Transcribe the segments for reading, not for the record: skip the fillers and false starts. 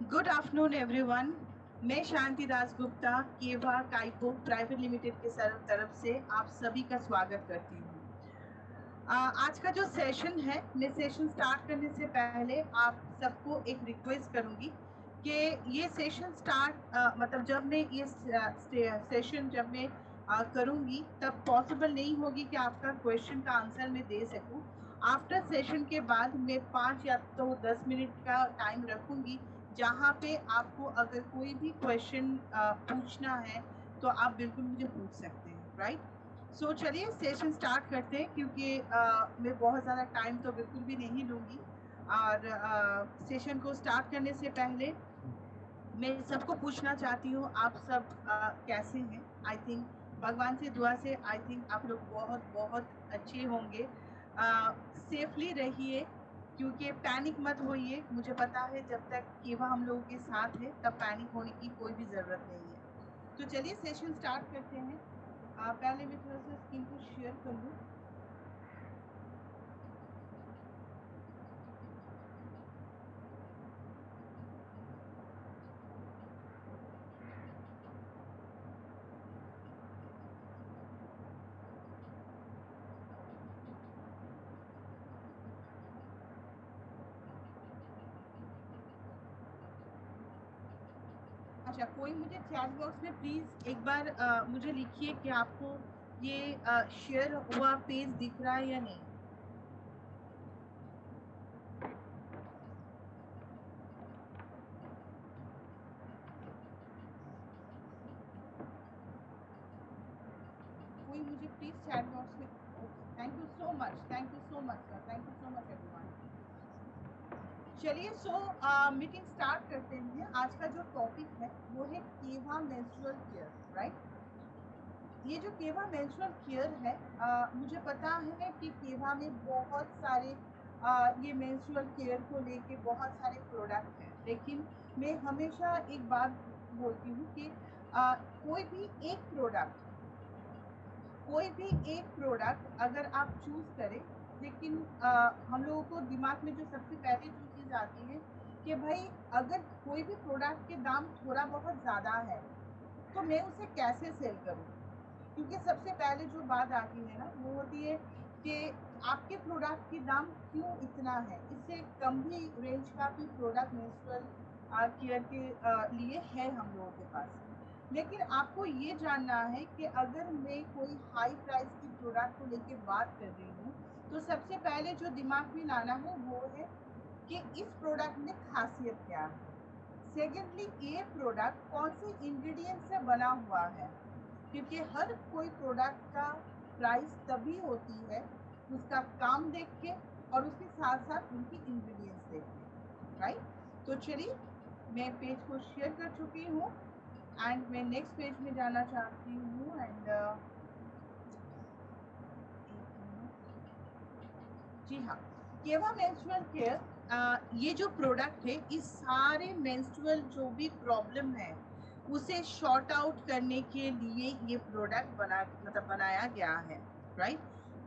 Good afternoon everyone. मैं शांति दास गुप्ता केवा काइको private limited के तरफ से आप सभी का स्वागत करती हूँ। आज का जो सेशन है, मैं सेशन स्टार्ट करने से पहले आप सबको एक रिक्वेस्ट करूंगी कि ये सेशन मतलब जब मैं ये सेशन जब मैं करूंगी तब पॉसिबल नहीं होगी कि आपका क्वेश्चन का आंसर मैं दे सकूं। आफ्टर सेशन के बाद मैं 5 या तो 10 मिनट का टाइम रखूंगी जहाँ पे आपको अगर कोई भी क्वेश्चन पूछना है तो आप बिल्कुल मुझे पूछ सकते हैं, राइट। सो चलिए सेशन स्टार्ट करते हैं, क्योंकि मैं बहुत ज़्यादा टाइम तो बिल्कुल भी नहीं लूँगी। और सेशन को स्टार्ट करने से पहले मैं सबको पूछना चाहती हूँ, आप सब कैसे हैं। आई थिंक भगवान से दुआ से आई थिंक आप लोग बहुत बहुत अच्छे होंगे। सेफली रहिए, क्योंकि पैनिक मत होइए। मुझे पता है जब तक केवा हम लोगों के साथ है तब पैनिक होने की कोई भी ज़रूरत नहीं है। तो चलिए सेशन स्टार्ट करते हैं। पहले मैं थोड़ा सा स्क्रीन को शेयर कर लूँ। अच्छा, कोई मुझे चैट बॉक्स में प्लीज एक बार मुझे लिखिए कि आपको ये शेयर हुआ पेज दिख रहा है या नहीं। कोई मुझे प्लीज चैट बॉक्स में। Thank you so much, thank you so much sir, thank you so much everyone. चलिए, मीटिंग स्टार्ट करते हैं। आज का जो टॉपिक है वो है केवा मेंस्ट्रुअल केयर, राइट। ये जो केवा मेंस्ट्रुअल केयर है, मुझे पता है कि केवा में बहुत सारे ये मेंस्ट्रुअल केयर को लेके बहुत सारे प्रोडक्ट हैं, लेकिन मैं हमेशा एक बात बोलती हूँ कि कोई भी एक प्रोडक्ट कोई भी एक प्रोडक्ट अगर आप चूज करें, लेकिन हम लोगों को दिमाग में जो सबसे पहले जो चीज आती है कि भाई अगर कोई भी प्रोडक्ट के दाम थोड़ा बहुत ज्यादा है तो मैं उसे कैसे सेल करूं। क्योंकि सबसे पहले जो बात आती है ना वो होती है कि आपके प्रोडक्ट की दाम क्यों इतना है। इससे कम भी रेंज का भी प्रोडक्ट मेंस्ट्रुअल केयर के लिए है हम लोगों के पास। लेकिन आपको ये जानना है कि अगर मैं कोई हाई प्राइस की प्रोडक्ट को लेके बात कर रही हूँ तो सबसे पहले जो दिमाग में लाना है वो है कि इस प्रोडक्ट में खासियत क्या है। सेकेंडली, ये प्रोडक्ट कौन से इंग्रेडिएंट से बना हुआ है, क्योंकि हर कोई प्रोडक्ट का प्राइस तभी होती है उसका काम देख के और उसके साथ साथ उनकी इंग्रेडिएंट्स देख के, राइट। तो चलिए, मैं पेज को शेयर कर चुकी हूँ एंड मैं नेक्स्ट पेज में जाना चाहती हूँ। एंड जी हाँ, केवा मेंस्ट्रुअल केयर, ये जो प्रोडक्ट है इस सारे मेंस्ट्रुअल जो भी प्रॉब्लम है उसे शॉर्ट आउट करने के लिए ये प्रोडक्ट बनाया गया है, राइट।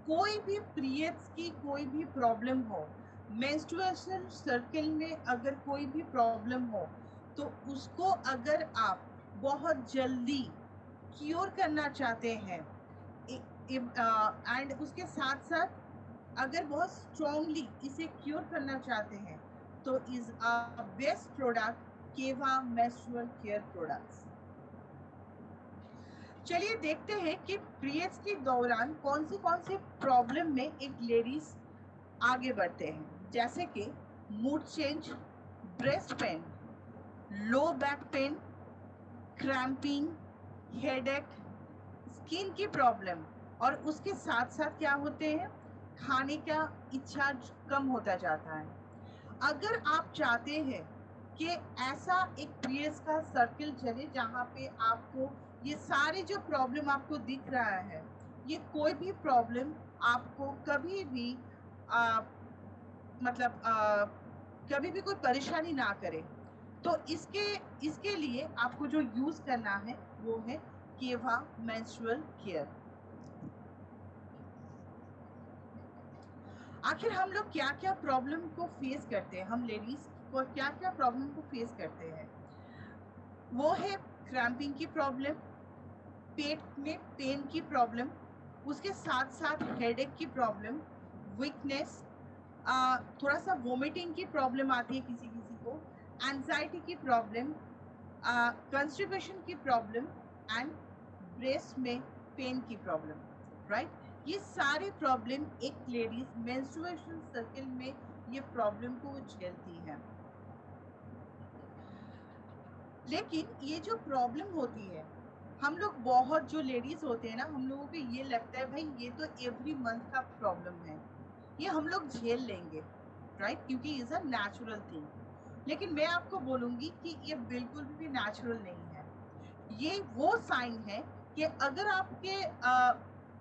कोई भी पीरियड्स की कोई भी प्रॉब्लम हो, मेंस्ट्रुएशन सर्कल में अगर कोई भी प्रॉब्लम हो तो उसको अगर आप बहुत जल्दी क्योर करना चाहते हैं एंड उसके साथ साथ अगर बहुत स्ट्रांगली इसे क्योर करना चाहते हैं तो इज अ बेस्ट प्रोडक्ट केवा मेंस्ट्रुअल केयर प्रोडक्ट्स। चलिए देखते हैं कि पीरियड्स के दौरान कौन सी प्रॉब्लम में एक लेडीज आगे बढ़ते हैं, जैसे कि mood change, breast pain, low back pain, cramping, headache, skin की प्रॉब्लम, और उसके साथ साथ क्या होते हैं, खाने का इच्छा कम होता जाता है। अगर आप चाहते हैं कि ऐसा एक पीरियड्स का सर्कल चले जहाँ पे आपको ये सारे जो प्रॉब्लम आपको दिख रहा है, ये कोई भी प्रॉब्लम आपको कभी भी आ, मतलब कभी भी कोई परेशानी ना करे, तो इसके इसके लिए आपको जो यूज करना है वो है केवा मेंस्ट्रुअल केयर। आखिर हम लोग क्या क्या प्रॉब्लम को फेस करते हैं, हम लेडीज क्या क्या प्रॉब्लम को फेस करते हैं। वो है क्रैम्पिंग की प्रॉब्लम, पेट में पेन की प्रॉब्लम, उसके साथ साथ हेडेक की प्रॉब्लम, वीकनेस, थोड़ा सा वोमिटिंग की प्रॉब्लम आती है किसी किसी को, एंजाइटी की प्रॉब्लम, कंस्टिपेशन की प्रॉब्लम एंड ब्रेस्ट में पेन की प्रॉब्लम, राइट। ये सारे प्रॉब्लम एक लेडीज मेंस्ट्रुएशन सर्कल में ये प्रॉब्लम को झेलती है। लेकिन ये जो प्रॉब्लम होती है, हम लोग बहुत जो लेडीज होते हैं ना, हम लोगों को ये लगता है भाई ये तो एवरी मंथ का प्रॉब्लम है, ये हम लोग झेल लेंगे, राइट, क्योंकि इज अ नेचुरल थिंग। लेकिन मैं आपको बोलूंगी कि ये बिल्कुल भी नेचुरल नहीं है। ये वो साइन है कि अगर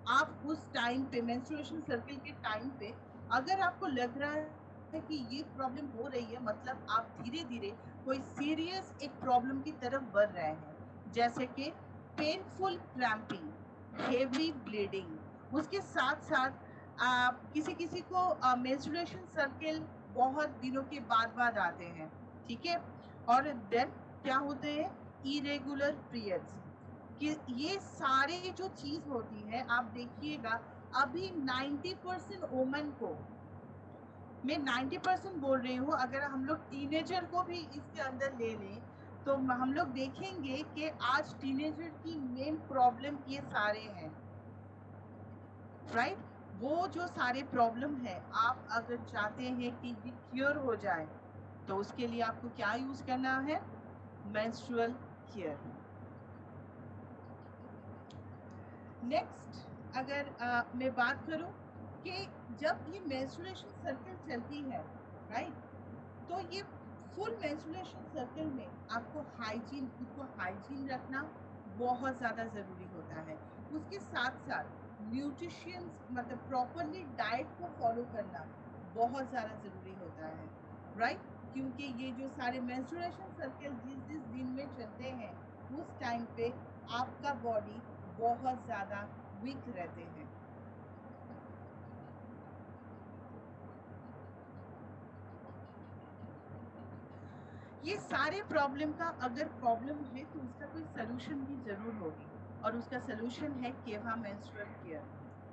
आप उस टाइम पे मेंस्ट्रुएशन सर्कल के टाइम पे अगर आपको लग रहा है कि ये प्रॉब्लम हो रही है, मतलब आप धीरे धीरे कोई सीरियस एक प्रॉब्लम की तरफ बढ़ रहे हैं, जैसे कि पेनफुल क्रैम्पिंग, हेवी ब्लीडिंग, उसके साथ साथ किसी किसी को मेंस्ट्रुएशन सर्कल बहुत दिनों के बाद आते हैं, ठीक है, और देन क्या होते हैं, इरेगुलर पीरियड्स, कि ये सारे जो चीज होती है, आप देखिएगा अभी 90% वुमेन को, मैं 90% बोल रही हूँ, अगर हम लोग टीनेजर को भी इसके अंदर ले लें तो हम लोग देखेंगे कि आज टीनेजर की मेन प्रॉब्लम ये सारे हैं, राइट। वो जो सारे प्रॉब्लम है, आप अगर चाहते हैं कि ये क्योर हो जाए तो उसके लिए आपको क्या यूज करना है, मेंस्ट्रुअल केयर। नेक्स्ट अगर मैं बात करूं कि जब ये मेंस्ट्रुएशन सर्कल चलती है, राइट, तो ये फुल मेंस्ट्रुएशन सर्कल में आपको हाइजीन, खुद को हाइजीन रखना बहुत ज़्यादा ज़रूरी होता है। उसके साथ साथ न्यूट्रिशंस, मतलब प्रॉपरली डाइट को फॉलो करना बहुत ज़्यादा ज़रूरी होता है, राइट, क्योंकि ये जो सारे मेंस्ट्रुएशन सर्कल जिस जिस दिन में चलते हैं, उस टाइम पे आपका बॉडी बहुत ज़्यादा वीक रहते हैं। ये सारे प्रॉब्लम का अगर प्रॉब्लम है तो उसका कोई सलूशन भी जरूर होगी, और उसका सलूशन है केवा मेंस्ट्रुअल केयर,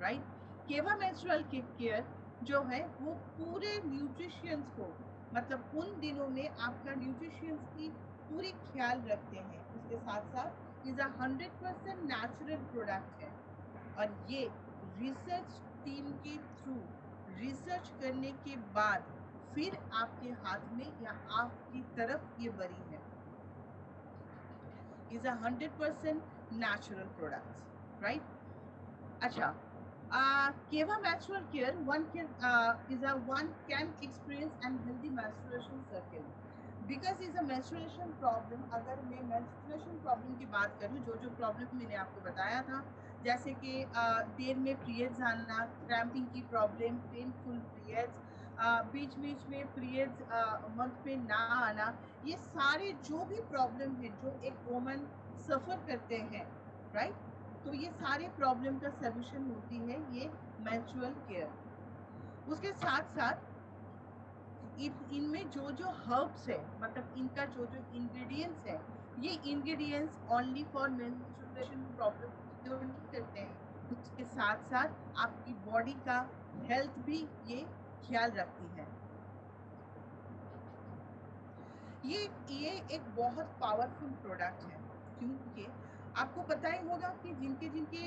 राइट। केवा मेंस्ट्रुअल केयर जो है वो पूरे न्यूट्रिशंस को, मतलब उन दिनों में आपका न्यूट्रिशंस की पूरी ख्याल रखते हैं। उसके साथ साथ इज अ 100% नेचुरल प्रोडक्ट है, और ये रिसर्च टीम के थ्रू रिसर्च करने के बाद फिर आपके हाथ में या आपकी तरफ ये बरी है, is a 100% natural products, right. अच्छा, केवा menstrual care one can is a one can experience and healthy menstruation cycle because is a menstruation problem। अगर मैं menstruation problem की बात करूँ, जो जो प्रॉब्लम मैंने आपको बताया था, जैसे कि देर में पीरियड्स आना, क्रैम्पिंग की प्रॉब्लम, पेनफुल पीरियड्स, बीच बीच में पीरियड्स मंथ में ना आना, ये सारे जो भी प्रॉब्लम है जो एक वुमन सफर करते हैं, राइट, तो ये सारे प्रॉब्लम का सलूशन होती है ये मेंस्ट्रुअल केयर। उसके साथ साथ इनमें जो जो हर्ब्स है, मतलब इनका जो जो इंग्रेडिएंट्स है, ये ingredients only for menstruation problem नहीं करते हैं, उसके साथ साथ आपकी बॉडी का हेल्थ भी ये ख्याल रखती है। ये एक बहुत पावरफुल प्रोडक्ट है, क्योंकि आपको पता ही होगा कि जिनके जिनके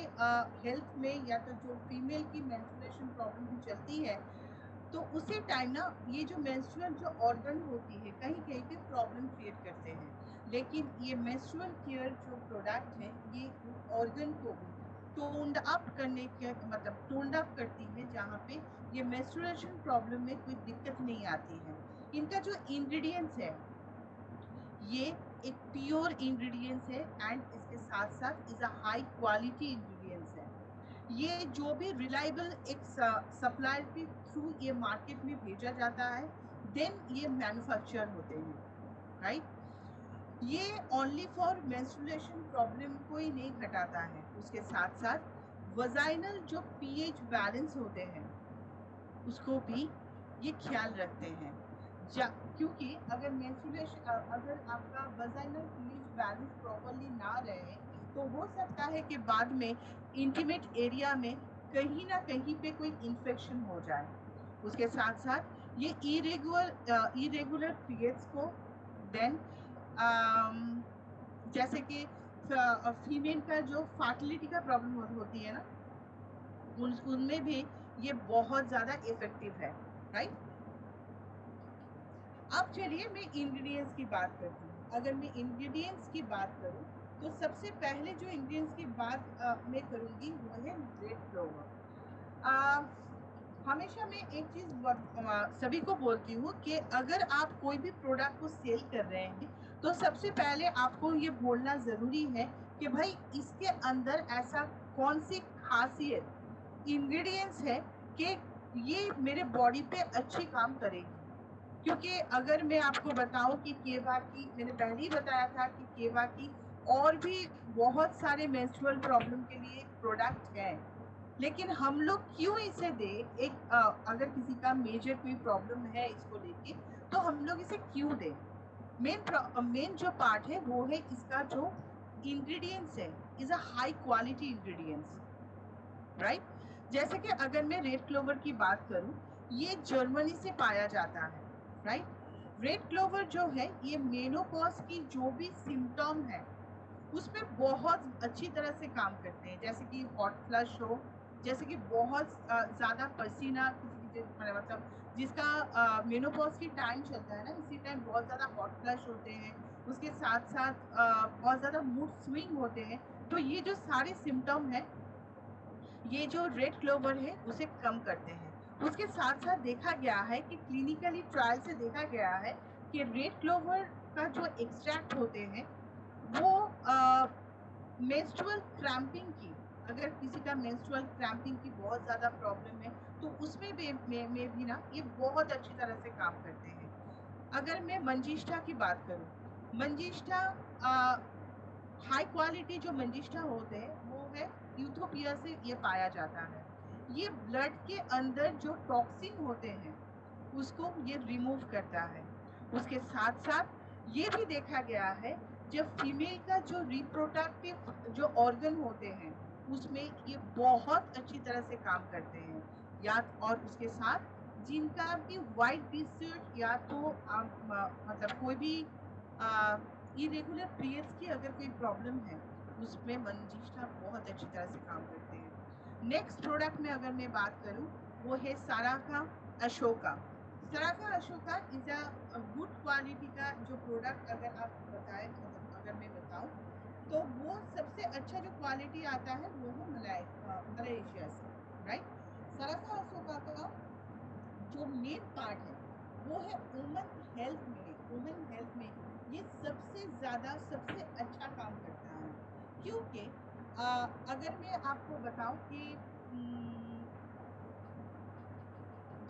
हेल्थ में या तो जो फीमेल की मेंस्ट्रुएशन प्रॉब्लम भी चलती है, तो उसी टाइम ना ये जो मेंस्ट्रुअल जो ऑर्गन होती है कहीं कहीं पे प्रॉब्लम क्रिएट करते हैं, लेकिन ये मेंस्ट्रुअल केयर जो प्रोडक्ट है ये ऑर्गन को भी टोन्ड अप करने के, मतलब टोन्ड अप करती है, जहाँ पे ये मेंस्ट्रुएशन प्रॉब्लम में कोई दिक्कत नहीं आती है। इनका जो इंग्रेडिएंट्स है ये एक प्योर इंग्रेडिएंट्स है, एंड इसके साथ साथ is a high quality ingredients है। ये जो भी रिलायबल एक सप्लायर के थ्रू ये मार्केट में भेजा जाता है, देन ये मैन्युफैक्चर होते हैं, राइट। ये ओनली फॉर मेंस्ट्रुएशन प्रॉब्लम को ही नहीं घटाता है, उसके साथ साथ वजाइनल जो पीएच बैलेंस होते हैं उसको भी ये ख्याल रखते हैं। क्योंकि अगर मेंस्ट्रुएशन अगर आपका वजाइनल pH बैलेंस प्रॉपर्ली ना रहे तो हो सकता है कि बाद में इंटीमेट एरिया में कहीं ना कहीं पे कोई इन्फेक्शन हो जाए। उसके साथ साथ ये इरेगुलर पीरियड्स को देन जैसे कि फीमेल का जो फर्टिलिटी का प्रॉब्लम होती है ना, उनमें भी ये बहुत ज़्यादा इफेक्टिव है, राइट। अब चलिए मैं इंग्रेडिएंट्स की बात करती हूँ। अगर मैं इंग्रेडिएंट्स की बात करूँ तो सबसे पहले जो इंग्रेडिएंट्स की बात मैं करूँगी वो है रेड क्लोवर। हमेशा मैं एक चीज़ सभी को बोलती हूँ कि अगर आप कोई भी प्रोडक्ट को सेल कर रहे हैं तो सबसे पहले आपको ये बोलना ज़रूरी है कि भाई इसके अंदर ऐसा कौन सी खासियत इंग्रेडिएंट्स है कि ये मेरे बॉडी पे अच्छी काम करेगी। क्योंकि अगर मैं आपको बताऊं कि केवा की, मैंने पहले ही बताया था कि केवा की और भी बहुत सारे मेंस्ट्रुअल प्रॉब्लम के लिए प्रोडक्ट हैं, लेकिन हम लोग क्यों इसे दे, एक अगर किसी का मेजर कोई प्रॉब्लम है इसको लेके तो हम लोग इसे क्यों दें। मेन जो पार्ट है वो है इसका जो इंग्रेडिएंट्स है, is a high quality ingredients, right. जैसे कि अगर मैं रेड क्लोवर की बात करूं, ये जर्मनी से पाया जाता है, राइट। रेड क्लोवर जो है ये मेनोपॉज की जो भी सिम्टम है उसमें बहुत अच्छी तरह से काम करते हैं। जैसे कि हॉट फ्लश हो, जैसे कि बहुत ज़्यादा पसीना किसी मतलब जिसका मेनोपॉज की टाइम चलता है ना, इसी टाइम बहुत ज़्यादा हॉट फ्लश होते हैं। उसके साथ साथ बहुत ज़्यादा मूड स्विंग होते हैं। तो ये जो सारे सिम्टम है ये जो रेड क्लोवर है उसे कम करते हैं। उसके साथ साथ देखा गया है कि क्लिनिकली ट्रायल से देखा गया है कि रेड क्लोवर का जो एक्सट्रैक्ट होते हैं वो मेंस्ट्रुअल क्रैम्पिंग की, अगर किसी का मेंस्ट्रुअल क्रैम्पिंग की बहुत ज़्यादा प्रॉब्लम है तो उसमें भी ना ये बहुत अच्छी तरह से काम करते हैं। अगर मैं मंजिष्ठा की बात करूँ, मंजिष्ठा हाई क्वालिटी जो मंजिष्ठा होते हैं वो है यूथोपिया से ये पाया जाता है। ये ब्लड के अंदर जो टॉक्सिन होते हैं उसको ये रिमूव करता है। उसके साथ साथ ये भी देखा गया है जब फीमेल का जो रिप्रोडक्टिव जो ऑर्गन होते हैं उसमें ये बहुत अच्छी तरह से काम करते हैं। या और उसके साथ जिनका भी वाइट डिस्चार्ज या तो मतलब कोई भी इरेगुलर पीरियड्स की अगर कोई प्रॉब्लम है उसमें मंजिष्ठा बहुत अच्छी तरह से काम करते हैं। नेक्स्ट प्रोडक्ट में अगर मैं बात करूं वो है Saraca Ashoka. Saraca Ashoka is a good quality का जो प्रोडक्ट अगर आप बताएं, मतलब अगर मैं बताऊं तो वो सबसे अच्छा जो क्वालिटी आता है वो है मलेशिया से, राइट। साराका अशोका का जो मेन पार्ट है वो है वुमेन हेल्थ में ये सबसे ज़्यादा सबसे अच्छा काम करता है। क्योंकि अगर मैं आपको बताऊं कि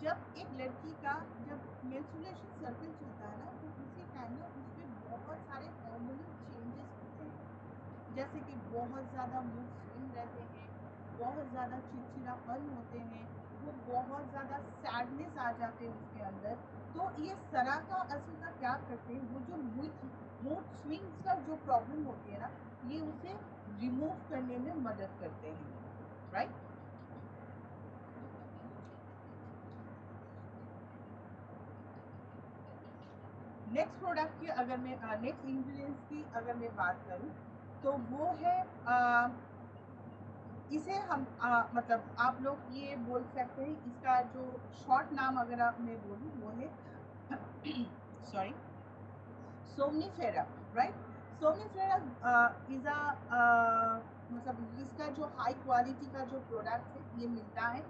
जब एक लड़की का जब मेंस्ट्रुएशन सर्कल चलता है ना तो उसी टाइम ना उसमें बहुत सारे हार्मोनल चेंजेस होते हैं। जैसे कि बहुत ज़्यादा मूड स्विंग रहते हैं, बहुत ज़्यादा चिड़चिड़ापन होते हैं, वो बहुत ज़्यादा सैडनेस आ जाते हैं उसके अंदर। तो ये सराका असूका क्या करते हैं, वो जो मूड स्विंग्स का जो प्रॉब्लम होती है ना ये उसे रिमूव करने में मदद करते हैं, राइट। नेक्स्ट प्रोडक्ट की अगर मैं नेक्स्ट इंग्रेडिएंट्स की अगर मैं बात करूं तो वो है इसे हम मतलब आप लोग ये बोल सकते हैं, इसका जो शॉर्ट नाम अगर आप मैं बोलूं वो है sorry, somnifera, right. Somnifera is a मतलब इसका जो हाई क्वालिटी का जो प्रोडक्ट है ये मिलता है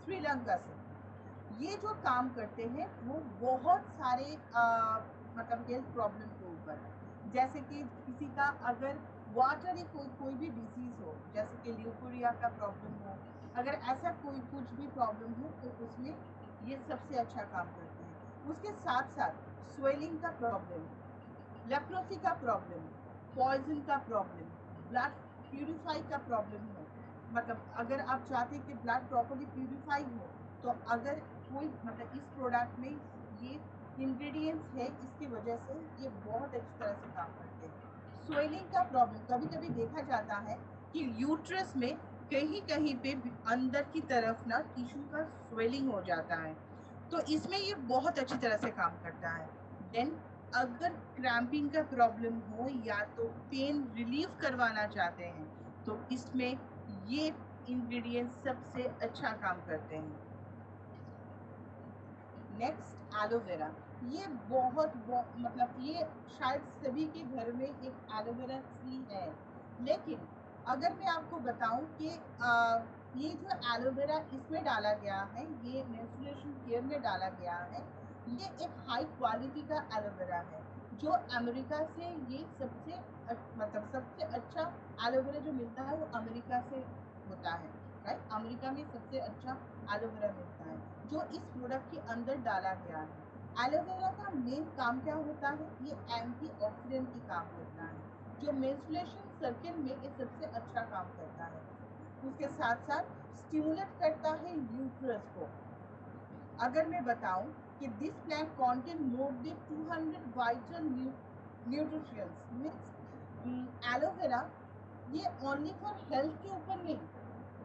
श्रीलंका से। ये जो काम करते हैं वो बहुत सारे मतलब हेल्थ प्रॉब्लम के ऊपर, जैसे कि किसी का अगर वाटरी कोई भी डिजीज हो, जैसे कि ल्यूकोरिया का प्रॉब्लम हो, अगर ऐसा कोई कुछ भी प्रॉब्लम हो तो उसमें ये सबसे अच्छा काम करते हैं। उसके साथ साथ स्वेलिंग का प्रॉब्लम, लेप्रोसी का प्रॉब्लम, पॉइजन का प्रॉब्लम, ब्लड प्यूरिफाई का प्रॉब्लम हो, मतलब अगर आप चाहते हैं कि ब्लड प्रॉपर्ली प्यूरिफाई हो तो अगर कोई मतलब इस प्रोडक्ट में ये इंग्रेडिएंट्स है जिसकी वजह से ये बहुत अच्छी तरह से काम करते हैं। स्वेलिंग का प्रॉब्लम कभी कभी देखा जाता है कि यूट्रस में कहीं कहीं पे अंदर की तरफ ना टिश्यू का स्वेलिंग हो जाता है, तो इसमें ये बहुत अच्छी तरह से काम करता है। देन अगर क्रैम्पिंग का प्रॉब्लम हो या तो पेन रिलीफ करवाना चाहते हैं तो इसमें ये इंग्रेडिएंट सबसे अच्छा काम करते हैं। Next aloe vera. ये मतलब ये शायद सभी के घर में एक एलोवेरा ट्री है, लेकिन अगर मैं आपको बताऊं कि ये जो एलोवेरा इसमें डाला गया है, ये मेंस्ट्रुएशन केयर में डाला गया है, ये एक हाई क्वालिटी का एलोवेरा है जो अमेरिका से ये मतलब सबसे अच्छा एलोवेरा जो मिलता है वो अमेरिका से होता है, राइट। अमेरिका में सबसे अच्छा एलोवेरा मिलता है जो इस प्रोडक्ट के अंदर डाला गया है। एलोवेरा का मेन काम क्या होता है, ये एंटीऑक्सीडेंट की काम करता है जो मेंस्ट्रुएशन सर्किल में ये सबसे अच्छा काम करता है। उसके साथ साथ स्टिमुलेट करता है यूट्रस को। अगर मैं बताऊं कि this plant contain more than 200 vital nutritions means aloe vera ये ओनली फॉर हेल्थ के ऊपर नहीं,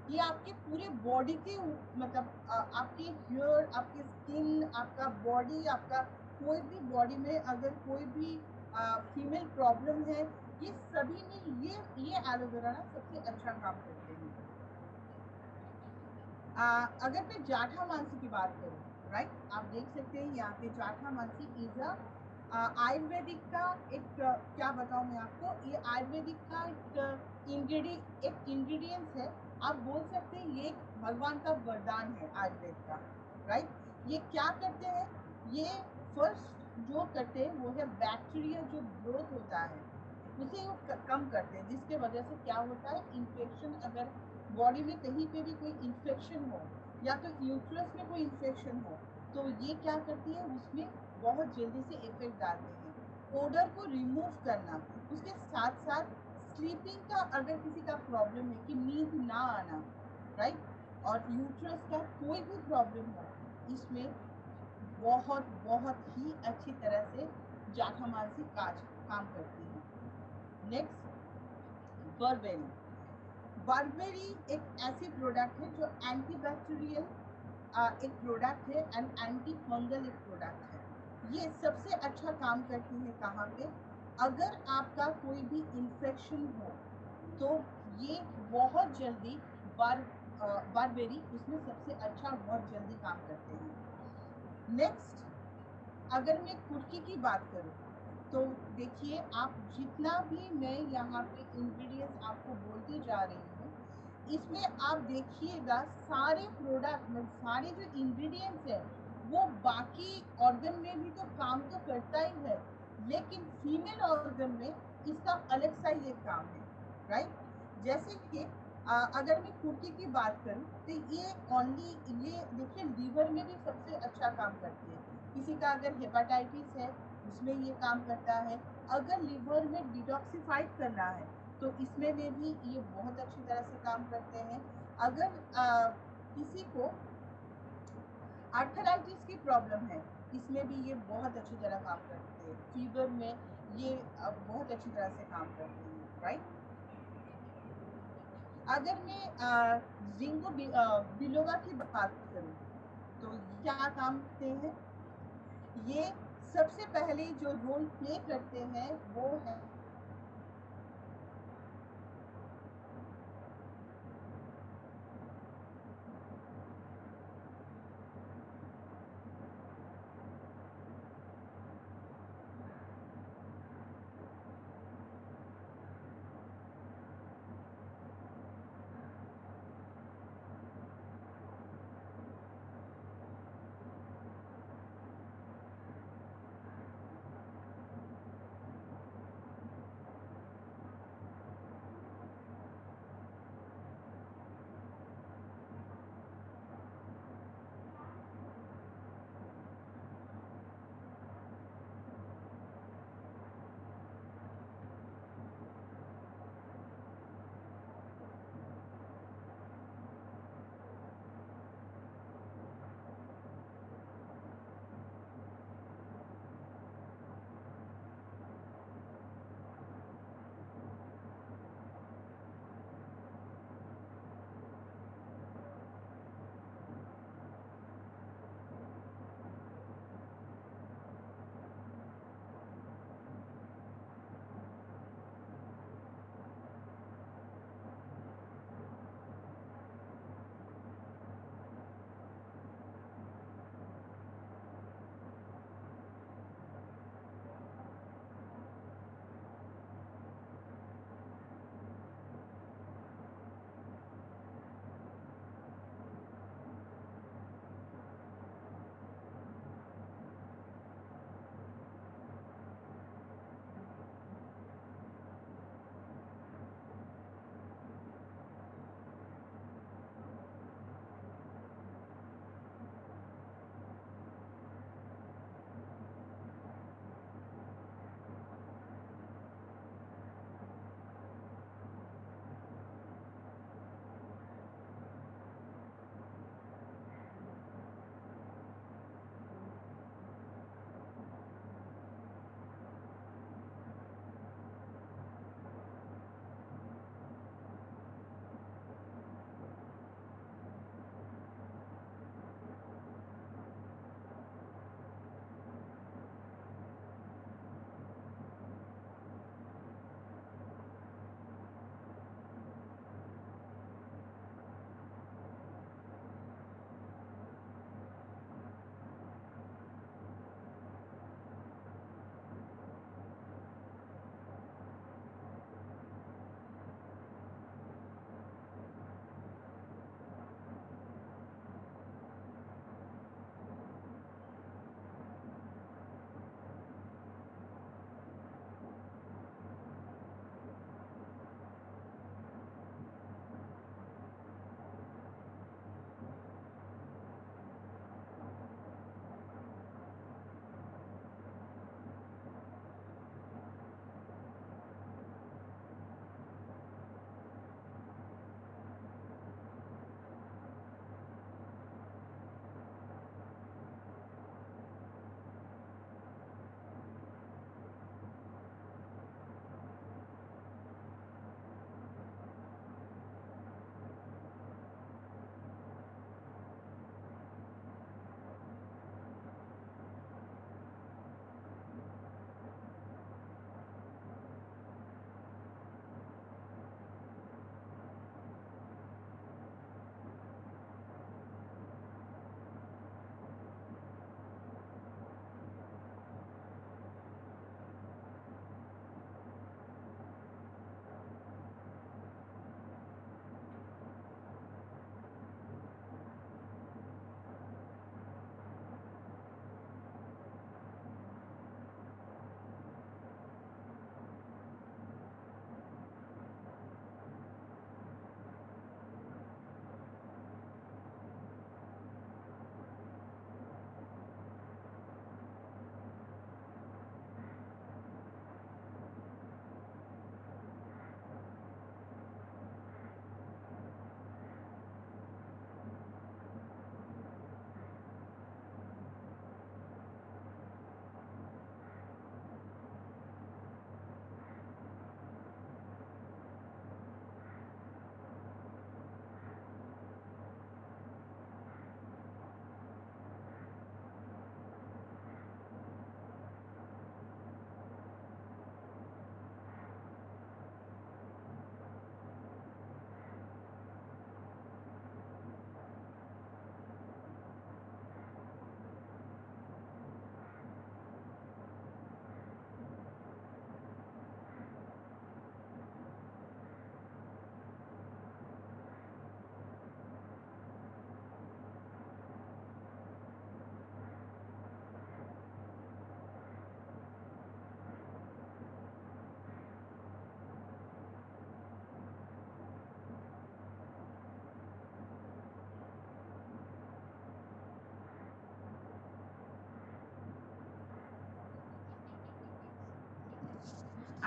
ये आपके पूरे बॉडी के मतलब आपके हेयर, आपके स्किन, आपका बॉडी, आपका कोई भी बॉडी में अगर कोई भी फीमेल प्रॉब्लम है, ये सभी में ये एलोवेरा ना सबसे अच्छा काम करते हैं। अगर मैं जाठा मानसी की बात करूँ, राइट, आप देख सकते हैं यहाँ पे जाठा मानसी इज आयुर्वेदिक का एक क्या बताऊँ मैं आपको, ये आयुर्वेदिक का एक इंग्रेडिएंट्स है। आप बोल सकते हैं ये भगवान का वरदान है आयुर्वेद का, राइट। ये क्या करते हैं, ये फर्स्ट जो करते हैं वो है बैक्टीरिया जो ग्रोथ होता है उसे वो कम करते हैं, जिसके वजह से क्या होता है, इन्फेक्शन अगर बॉडी में कहीं पे भी कोई इन्फेक्शन हो या तो यूट्रस में कोई इन्फेक्शन हो तो ये क्या करती है, उसमें बहुत जल्दी से इफेक्ट डालते हैं। ओडर को रिमूव करना, उसके साथ साथ स्लीपिंग का अगर किसी का प्रॉब्लम है कि नींद ना आना, राइट, और यूट्रस का कोई भी प्रॉब्लम हो, इसमें बहुत बहुत ही अच्छी तरह से जाठामांसी काम करती है। Next, barberi. बर्बेरी एक ऐसी प्रोडक्ट है जो एंटीबैक्टीरियल एक प्रोडक्ट है एंड एंटी फंगल एक प्रोडक्ट है। ये सबसे अच्छा काम करती है कहाँ पे, अगर आपका कोई भी इन्फेक्शन हो तो ये बहुत जल्दी बारबेरी उसमें सबसे अच्छा बहुत जल्दी काम करते हैं। नेक्स्ट, अगर मैं कुर्की की बात करूँ तो देखिए, आप जितना भी मैं यहाँ पे इंग्रेडिएंट्स आपको बोलती जा रही हूँ, इसमें आप देखिएगा सारे प्रोडक्ट में सारे जो इंग्रेडिएंट्स है वो बाकी ऑर्गन में भी तो काम तो करता ही है, लेकिन फीमेल ऑर्गन में इसका अलग सा ही एक काम है, राइट। जैसे कि अगर मैं कुर्की की बात करूँ तो ये ओनली ये देखिए लीवर में भी सबसे अच्छा काम करती है। किसी का अगर हेपाटाइटिस है उसमें ये काम करता है, अगर लिवर में डिटॉक्सिफाइड करना है तो इसमें में भी ये बहुत अच्छी तरह से काम करते हैं। अगर किसी को आर्थराइटिस की प्रॉब्लम है, इसमें भी ये बहुत अच्छी तरह काम करते हैं। फीवर में ये बहुत अच्छी तरह से काम करते हैं, राइट। अगर मैं जिंको बिलोवा की बात करूँ तो क्या काम करते हैं, ये सबसे पहले जो रोल प्ले करते हैं वो है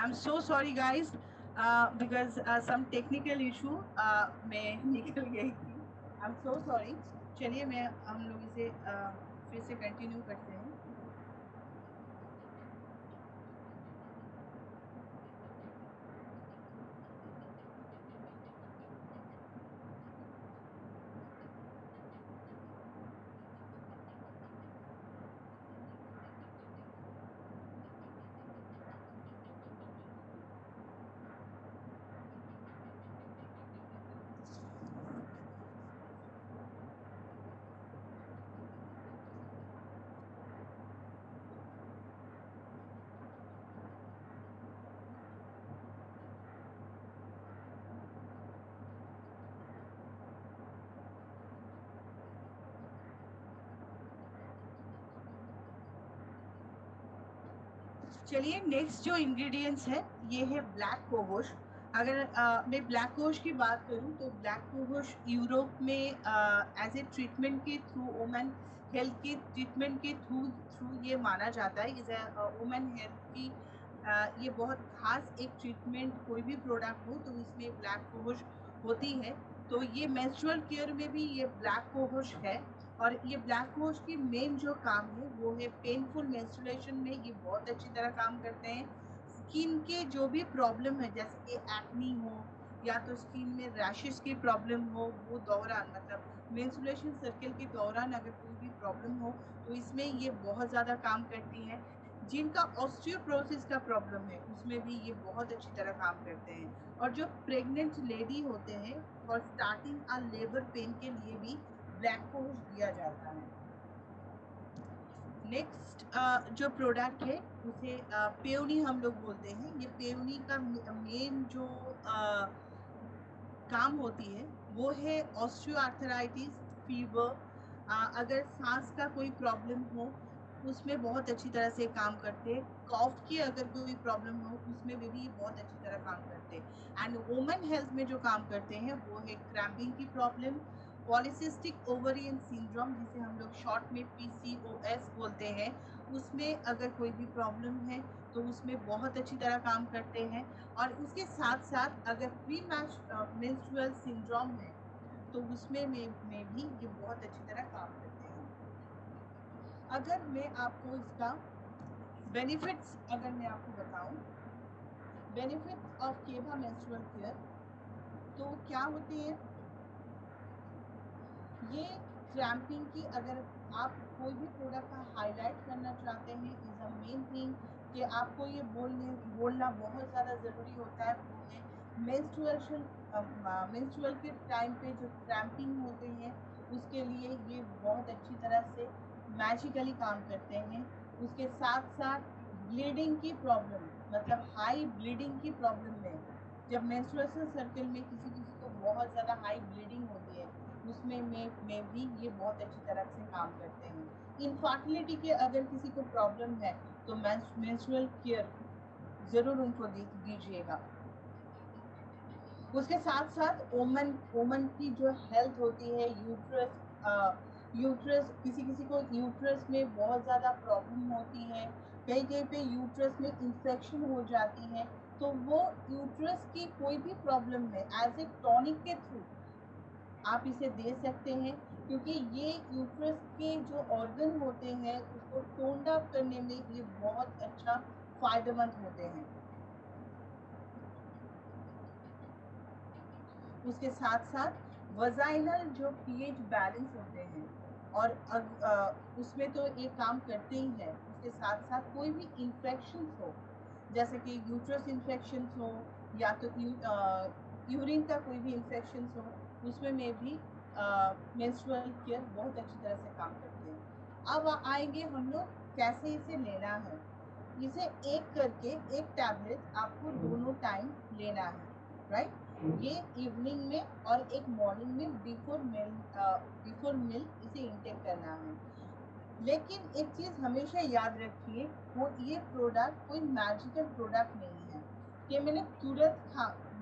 I'm so sorry guys, because some technical issue में निकल गई थी. I'm so sorry. चलिए हम लोग इसे फिर से कंटिन्यू करते हैं. चलिए नेक्स्ट जो इंग्रेडिएंट्स है ये है ब्लैक कोहोश. अगर मैं ब्लैक कोहोश की बात करूं तो ब्लैक कोहोश यूरोप में एज ए ट्रीटमेंट के थ्रू, वुमेन हेल्थ के ट्रीटमेंट के थ्रू ये माना जाता है. इज वुमेन हेल्थ की ये बहुत खास एक ट्रीटमेंट. कोई भी प्रोडक्ट हो तो इसमें ब्लैक कोहोश होती है. तो ये मेंस्ट्रुअल केयर में भी ये ब्लैक कोहोश है. और ये ब्लैक कोहोश की मेन जो काम है वो है पेनफुल मेंस्ट्रुएशन में ये बहुत अच्छी तरह काम करते हैं. स्किन के जो भी प्रॉब्लम है, जैसे कि एक्नी हो या तो स्किन में रैशेस की प्रॉब्लम हो, वो दौरान मतलब मेंस्ट्रुएशन सर्कल के दौरान अगर कोई भी प्रॉब्लम हो तो इसमें ये बहुत ज़्यादा काम करती हैं. जिनका ऑस्टियोपोरोसिस का प्रॉब्लम है उसमें भी ये बहुत अच्छी तरह काम करते हैं. और जो प्रेग्नेंट लेडी होते हैं और स्टार्टिंग आ लेबर पेन के लिए भी ब्लैक कोहोश दिया जाता है. नेक्स्ट जो प्रोडक्ट है उसे पेयोनी हम लोग बोलते हैं. ये पेयोनी का मेन जो काम होती है वो है ऑस्टियोआर्थराइटिस, फीवर, अगर सांस का कोई प्रॉब्लम हो उसमें बहुत अच्छी तरह से काम करते हैं. कॉफ की अगर कोई प्रॉब्लम हो उसमें भी बहुत अच्छी तरह काम करते हैं. एंड वुमेन हेल्थ में जो काम करते हैं वो है क्रैम्पिंग की प्रॉब्लम, पॉलीसिस्टिक ओवरियन सिंड्रोम जिसे हम लोग शॉर्ट में PCOS बोलते हैं, उसमें अगर कोई भी प्रॉब्लम है तो उसमें बहुत अच्छी तरह काम करते हैं. और उसके साथ साथ अगर प्री मेंस्ट्रुअल सिंड्रोम है तो उसमें में भी ये बहुत अच्छी तरह काम करते हैं. अगर मैं आपको इसका बेनिफिट्स अगर मैं आपको बताऊं, बेनिफिट्स ऑफ केवा मेंस्ट्रुअल केयर तो क्या होते हैं. ये क्रैम्पिंग की अगर आप कोई भी प्रोडक्ट का हाईलाइट करना चाहते हैं, इज अ मेन थिंग कि आपको ये बोलना बहुत ज़्यादा ज़रूरी होता है. वो है मेंस्ट्रुअल के टाइम पे जो क्रैम्पिंग होते हैं उसके लिए ये बहुत अच्छी तरह से मैजिकली काम करते हैं. उसके साथ साथ ब्लीडिंग की प्रॉब्लम, मतलब हाई ब्लीडिंग की प्रॉब्लम में, जब मेंस्ट्रुएशन सर्कल में किसी किसी को बहुत ज़्यादा हाई ब्लीडिंग होती है उसमें में भी ये बहुत अच्छी तरह से काम करते हैं. इनफर्टिलिटी के अगर किसी को प्रॉब्लम है तो मेंस्ट्रुअल केयर ज़रूर उनको दीजिएगा. उसके साथ साथ वोमन की जो हेल्थ होती है, यूट्रस किसी किसी को यूट्रस में बहुत ज़्यादा प्रॉब्लम होती है, कहीं कहीं पे यूट्रस में इंफेक्शन हो जाती है, तो वो यूट्रस की कोई भी प्रॉब्लम है एज ए टॉनिक के थ्रू आप इसे दे सकते हैं. क्योंकि ये यूट्रस के जो ऑर्गन होते हैं उसको टोन अप करने में ये बहुत अच्छा फायदेमंद होते हैं. उसके साथ साथ वजाइनल जो पीएच बैलेंस होते हैं और उसमें तो ये काम करते ही है. उसके साथ साथ कोई भी इन्फेक्शन हो, जैसे कि यूट्रस इन्फेक्शन हो या तो यूरिन का कोई भी इन्फेक्शन हो, उसमें में भी मेंस्ट्रुअल केयर बहुत अच्छी तरह से काम करते हैं. अब आएंगे हम लोग कैसे इसे लेना है. इसे एक करके एक टैबलेट आपको दोनों टाइम लेना है, राइट. ये इवनिंग में और एक मॉर्निंग में बिफोर मील इसे इंटेक करना है. लेकिन एक चीज़ हमेशा याद रखिए, वो ये प्रोडक्ट कोई मैजिकल प्रोडक्ट नहीं है कि मैंने तुरंत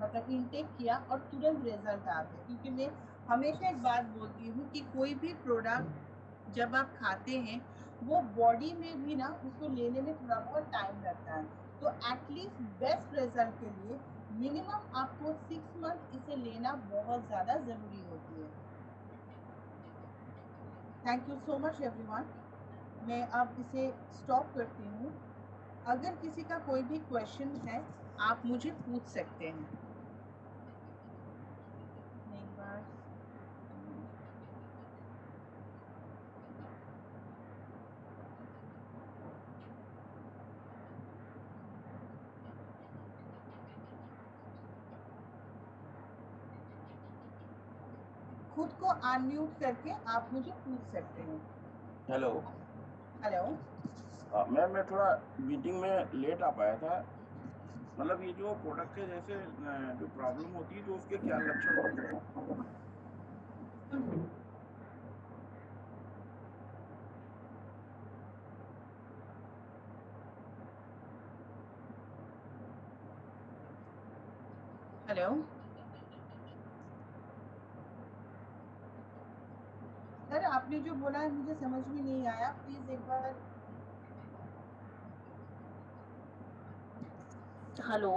मतलब इंटेक किया और तुरंत रिजल्ट आ गया. क्योंकि मैं हमेशा एक बात बोलती हूँ कि कोई भी प्रोडक्ट जब आप खाते हैं वो बॉडी में भी ना उसको लेने में थोड़ा बहुत टाइम लगता है. तो एटलीस्ट बेस्ट रिजल्ट के लिए मिनिमम आपको 6 मंथ इसे लेना बहुत ज़्यादा ज़रूरी होती है। Thank you so much everyone. मैं अब इसे स्टॉप करती हूँ। अगर किसी का कोई भी क्वेश्चन है आप मुझे पूछ सकते हैं। एक बार खुद को अनम्यूट करके आप मुझे पूछ सकते हैं। हेलो। हेलो। मैम मैं थोड़ा मीटिंग में लेट आ पाया था। मतलब ये जो प्रोडक्ट के जैसे जो प्रॉब्लम होती है तो उसके क्या लक्षण होते हैं? हेलो सर, आपने जो बोला है मुझे समझ में नहीं आया, प्लीज एक बार। हेलो,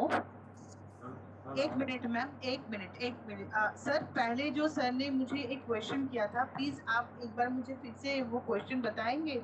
एक मिनट मैम, एक मिनट सर, पहले जो सर ने मुझे एक क्वेश्चन किया था, प्लीज आप एक बार मुझे फिर से वो क्वेश्चन बताएंगे।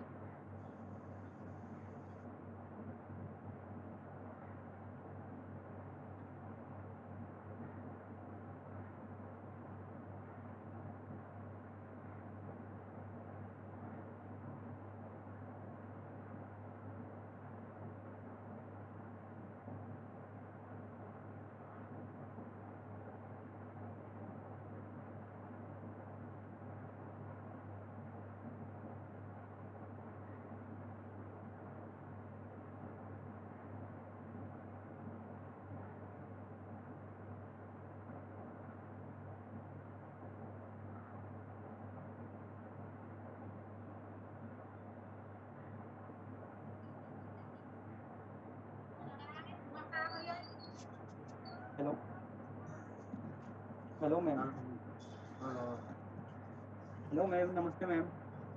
Hello hello ma'am. Hello ma'am, नमस्ते ma'am.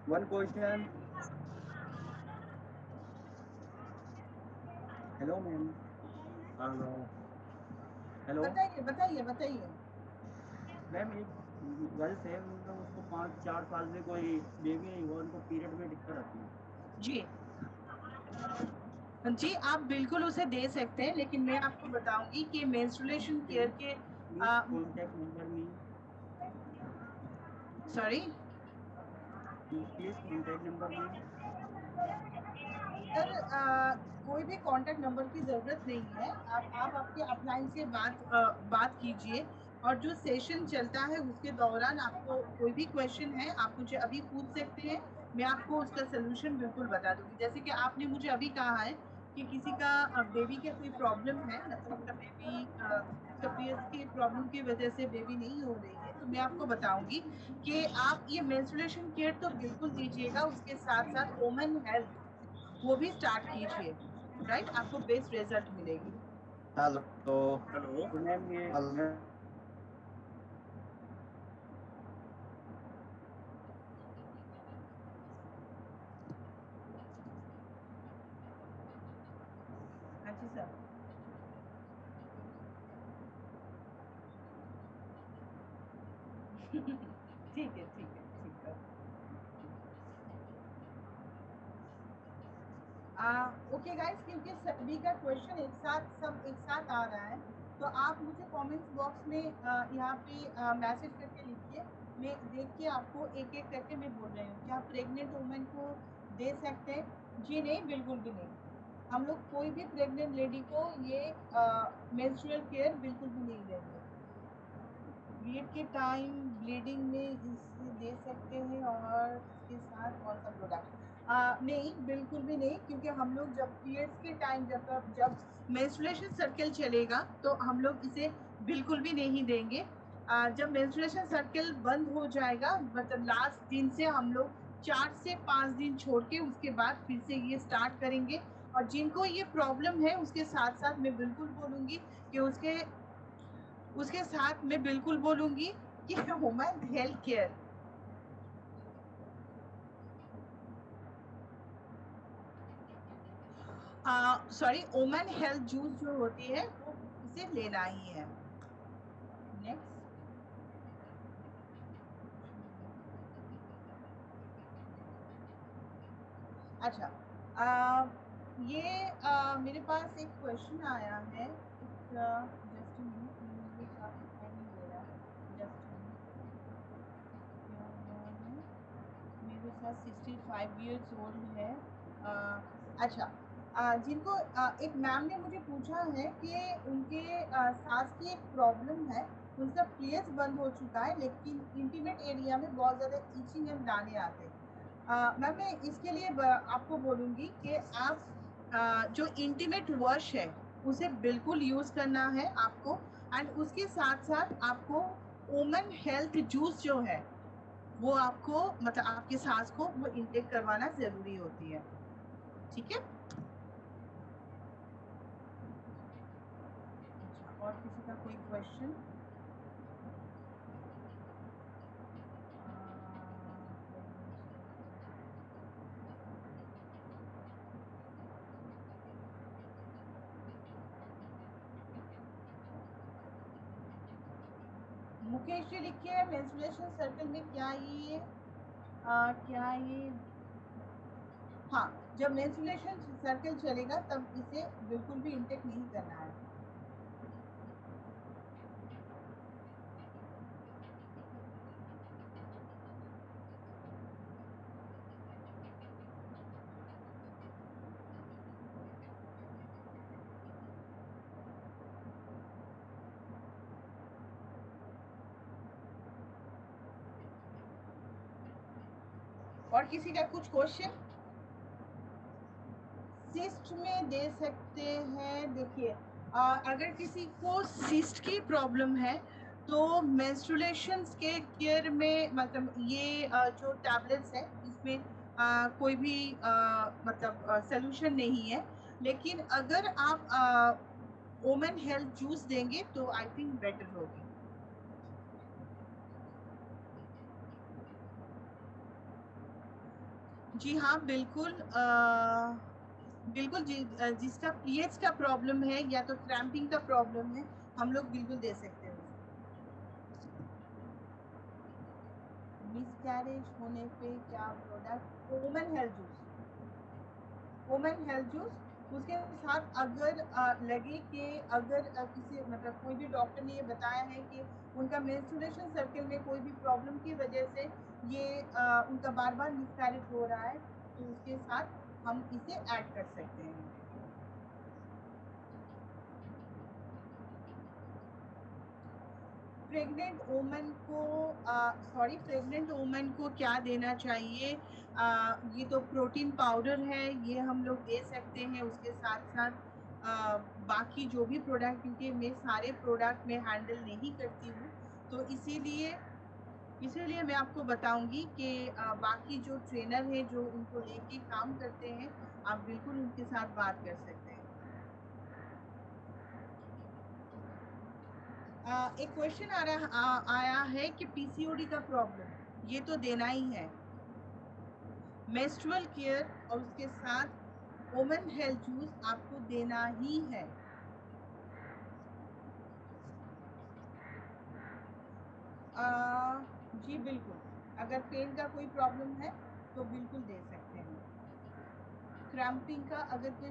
One question. Hello ma'am. Hello बताइए बताइए बताइए। मैम, एक गर्ल्स है, मतलब उसको 5-4 साल से कोई बेबी नहीं हुआ, उनको पीरियड में दिक्कत आती है। जी जी, आप बिल्कुल उसे दे सकते हैं, लेकिन मैं आपको बताऊंगी कि मेंस्ट्रुएशन केयर के please contact number me. Sorry please contact number me. Sir, कोई भी कांटेक्ट नंबर की जरूरत नहीं है। आप आपके अपलाइन से बात कीजिए, और जो सेशन चलता है उसके दौरान आपको कोई भी क्वेश्चन है आप मुझे अभी पूछ सकते हैं। मैं आपको उसका सोल्यूशन बिल्कुल बता दूंगी। जैसे कि आपने मुझे अभी कहा है कि किसी का बेबी का कोई प्रॉब्लम है, मतलब उसका बेबी उसका पीरियड्स की प्रॉब्लम की वजह से बेबी नहीं हो रही है, तो मैं आपको बताऊंगी कि आप ये मेंस्ट्रुएशन केयर तो बिल्कुल दीजिएगा, उसके साथ साथ वुमेन हेल्थ वो भी स्टार्ट कीजिए। राइट, आपको बेस्ट रिजल्ट मिलेगी। हेलो। हेलो। तो मैम ये हेलो। हाँ जी सर। ठीक है ठीक है ठीक है। ओके गाइस, क्योंकि सभी का क्वेश्चन एक साथ आ रहा है, तो आप मुझे कमेंट्स बॉक्स में यहाँ पे मैसेज करके लिखिए। मैं देख के आपको एक एक करके मैं बोल रही हूँ। क्या प्रेग्नेंट वुमेन को दे सकते हैं? जी नहीं, बिल्कुल भी नहीं। हम लोग कोई भी प्रेग्नेंट लेडी को ये मेंस्ट्रुअल केयर बिल्कुल भी नहीं देंगे। पीरियड के टाइम ब्लीडिंग में इसे दे सकते हैं, और इसके साथ कौन सा प्रोडक्ट? नहीं, बिल्कुल भी नहीं, क्योंकि हम लोग जब पीरियड्स के टाइम जब जब मेंस्ट्रुएशन सर्कल चलेगा तो हम लोग इसे बिल्कुल भी नहीं देंगे। जब मेंस्ट्रुएशन सर्कल बंद हो जाएगा, मतलब लास्ट दिन से हम लोग 4 से 5 दिन छोड़ के उसके बाद फिर से ये स्टार्ट करेंगे। और जिनको ये प्रॉब्लम है उसके साथ साथ मैं बिल्कुल बोलूंगी कि उसके उसके साथ मैं बिल्कुल बोलूंगी कि वुमेन हेल्थ केयर। सॉरी, ओमन हेल्थ जूस जो होती है वो इसे लेना ही है। नेक्स्ट, अच्छा, ये मेरे पास एक क्वेश्चन आया है। जस्ट मुझे साफ दिखाई नहीं दे रहा है। जस्ट मेरे साथ 65 इयर्स ओल्ड है। अच्छा, जिनको एक मैम ने मुझे पूछा है कि उनके सांस की एक प्रॉब्लम है, उनका प्लेस बंद हो चुका है लेकिन इंटीमेट एरिया में बहुत ज़्यादा इचिंग एंड दाने आते हैं। मैम मैं इसके लिए आपको बोलूँगी कि आप जो इंटीमेट वॉश है उसे बिल्कुल यूज़ करना है आपको, एंड उसके साथ साथ आपको ओमन हेल्थ जूस जो है वो आपको मतलब आपके सांस को वो इंटेक करवाना जरूरी होती है। ठीक है। अच्छा, और किसी का कोई क्वेश्चन? मुकेश जी लिखिए, मेंस्ट्रुएशन सर्कल में क्या ये हाँ, जब मेंस्ट्रुएशन सर्कल चलेगा तब इसे बिल्कुल भी इंटेक नहीं करना है। और किसी का कुछ क्वेश्चन? सिस्ट में दे सकते हैं। देखिए, अगर किसी को सिस्ट की प्रॉब्लम है तो मेंस्ट्रुएशन के केयर में मतलब ये जो टैबलेट्स है इसमें कोई भी मतलब सोल्यूशन नहीं है, लेकिन अगर आप ओमन हेल्थ जूस देंगे तो आई थिंक बेटर होगी। जी हाँ, बिल्कुल बिल्कुल जिसका पीएच का प्रॉब्लम है या तो क्रैम्पिंग का प्रॉब्लम है, हम लोग बिल्कुल दे सकते हैं। मिसकैरेज होने पे क्या प्रोडक्ट? ओमन हेल्थ जूस, ओमन हेल्थ जूस। उसके साथ अगर लगे कि अगर किसी मतलब कोई भी डॉक्टर ने ये बताया है कि उनका मेंस्ट्रुएशन सर्कल में कोई भी प्रॉब्लम की वजह से ये उनका बार बार मिसकैरेज हो रहा है तो उसके साथ हम इसे ऐड कर सकते हैं। प्रेग्नेंट वुमन को प्रेग्नेंट वुमन को क्या देना चाहिए? ये तो प्रोटीन पाउडर है, ये हम लोग दे सकते हैं। उसके साथ साथ बाकी जो भी प्रोडक्ट, क्योंकि मैं सारे प्रोडक्ट में हैंडल नहीं करती हूँ तो इसीलिए मैं आपको बताऊंगी कि बाकी जो ट्रेनर है जो उनको लेके काम करते हैं, आप बिल्कुल उनके साथ बात कर सकते हैं। एक क्वेश्चन आया है कि पीसीओडी का प्रॉब्लम, ये तो देना ही है मेंस्ट्रुअल केयर, और उसके साथ वुमेन हेल्थ जूस आपको देना ही है। जी बिल्कुल, अगर पेन का कोई प्रॉब्लम है तो बिल्कुल दे सकते हैं। क्रैम्पिंग का अगर कोई